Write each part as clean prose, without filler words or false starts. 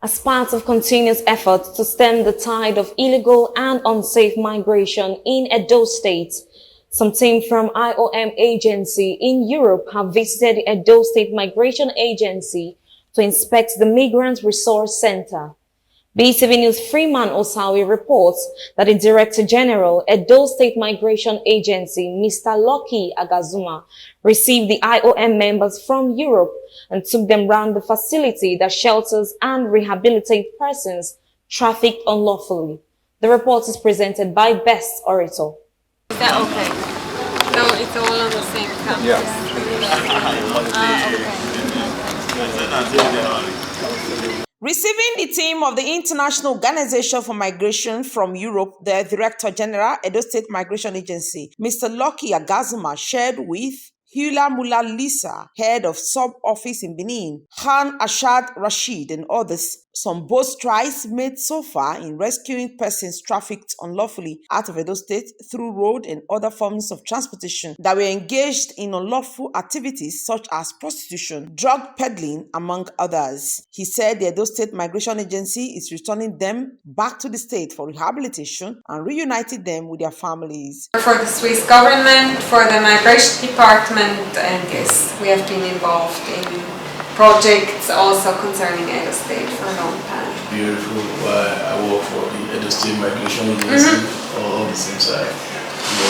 As part of continuous efforts to stem the tide of illegal and unsafe migration in Edo State, some team from IOM agency in Europe have visited the Edo State Migration Agency to inspect the Migrants Resource Center. BTV News Freeman Osawi reports that the Director General, Edo State Migration Agency, Mr. Lucky Agazuma, received the IOM members from Europe and took them round the facility that shelters and rehabilitates persons trafficked unlawfully. The report is presented by Best Orator. Is that okay? No, it's all on the same campus. Yeah. Okay. Receiving the team of the International Organization for Migration from Europe, the Director General, Edo State Migration Agency, Mr. Lucky Agazuma, shared with Hula Mula Lisa, head of sub-office in Benin, Khan Ashad Rashid and others, some bold strides made so far in rescuing persons trafficked unlawfully out of Edo State through road and other forms of transportation that were engaged in unlawful activities such as prostitution, drug peddling, among others. He said the Edo State Migration Agency is returning them back to the state for rehabilitation and reuniting them with their families. For the Swiss government, for the Migration Department, and yes, we have been involved in projects also concerning Edo State for a long time. Beautiful. I work for the Edo State Migration Agency, all on the same side.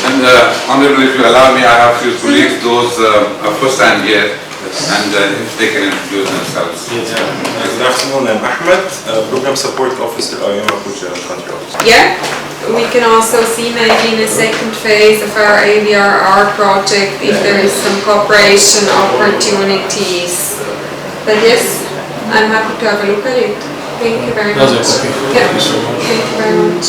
And Honorable, if you allow me, I have few colleagues, those are first time here, and if they can introduce themselves. Good afternoon, I'm Ahmed, Program Support Officer, IOM Abuja Country Office. Yeah, we can also see maybe in a second phase of our AVRR project if there is some cooperation opportunities. But yes, I'm happy to have a look at it. Thank you very much. That's okay. Yeah. Thank you so much. Thank you very much.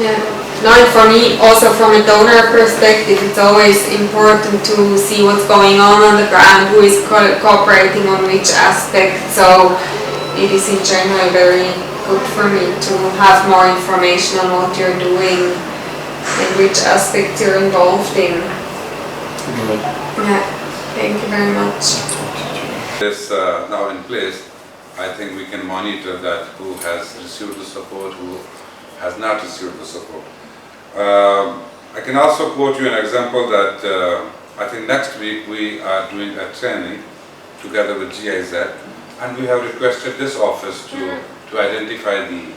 Yeah. Now, for me, also from a donor perspective, it's always important to see what's going on the ground, who is cooperating on which aspect. So it is in general very good for me to have more information on what you're doing and which aspects you're involved in. Yeah, thank you very much. This now in place, I think we can monitor that who has received the support, who has not received the support. I can also quote you an example that I think next week we are doing a training together with GIZ, and we have requested this office to identify the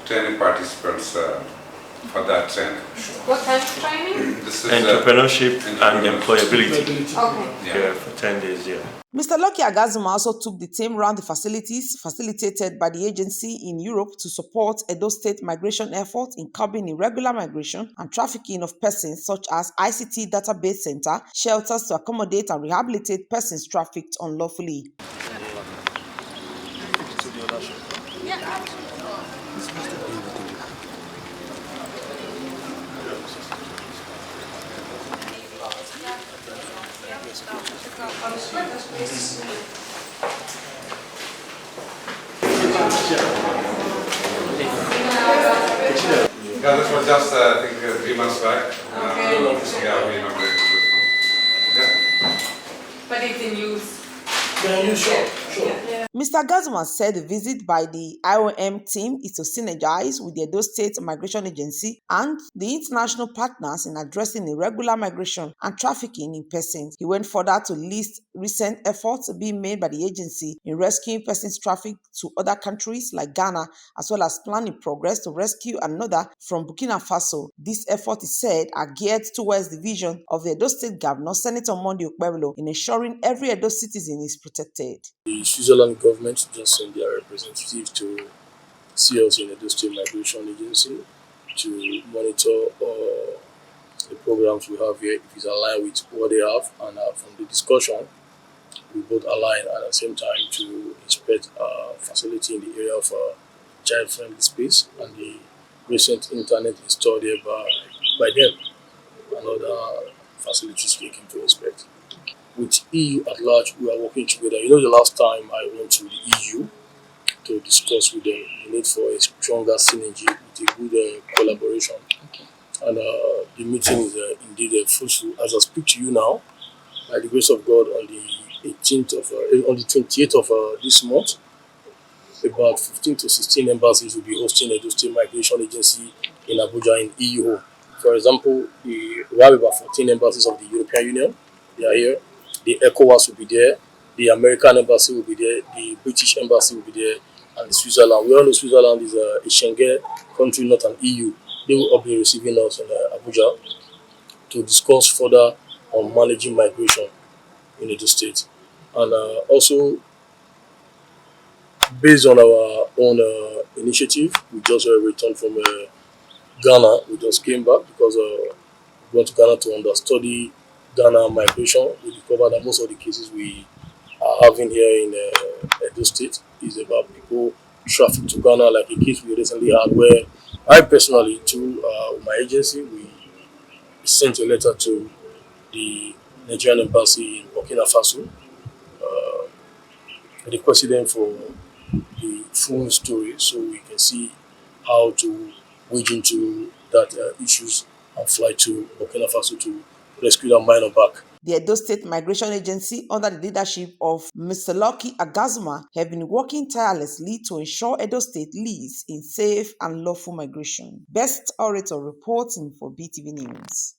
training participants for that training. What kind of training? This is Entrepreneurship and employability. Okay. Yeah, for 10 days, yeah. Mr. Lucky Agazuma also took the team around the facilities facilitated by the agency in Europe to support Edo State migration efforts in curbing irregular migration and trafficking of persons, such as ICT database center, shelters to accommodate and rehabilitate persons trafficked unlawfully. Yeah, this was just I think 3 months back. Okay. Yeah, we inaugurated this one. Yeah. But it's in use. Sure. Mr. Agazuma said the visit by the IOM team is to synergize with the Edo State Migration Agency and the international partners in addressing irregular migration and trafficking in persons. He went further to list recent efforts being made by the agency in rescuing persons trafficked to other countries like Ghana, as well as planning progress to rescue another from Burkina Faso. This effort, is said, are geared towards the vision of the Edo State Governor, Senator Monday Okpebholo, in ensuring every Edo citizen is protected. The Switzerland government just sent their representative to see us in the Edo State Migration Agency to monitor the programs we have here, if it's aligned with what they have, and from the discussion, we both align at the same time to inspect a facility in the area of child-friendly space and the recent internet installed here by them and other facilities they came to inspect. With EU at large, we are working together. You know, the last time I went to the EU to discuss with them the need for a stronger synergy with a good collaboration. Okay. And the meeting is indeed fruitful. As I speak to you now, by the grace of God, on the 28th of this month, about 15 to 16 embassies will be hosting Edo State Migration Agency in Abuja in EU. For example, we have about 14 embassies of the European Union. They are here. The ECOWAS will be there. The American embassy will be there. The British embassy will be there. And the Switzerland. We all know Switzerland is a Schengen country, not an EU. They will all be receiving us in Abuja to discuss further on managing migration in Edo State. And also, based on our own initiative, we just returned from Ghana. We just came back because we went to Ghana to understudy Ghana migration. We discovered that most of the cases we are having here in Edo State is about people trafficked to Ghana, like a case we recently had where I personally, to my agency, we sent a letter to the Nigerian embassy in Burkina Faso requesting them for the full story so we can see how to wage into that issues and fly to Burkina Faso to rescue that minor back. The Edo State Migration Agency, under the leadership of Mr. Lucky Agazuma, have been working tirelessly to ensure Edo State leads in safe and lawful migration. Best Orator reporting for BTV News.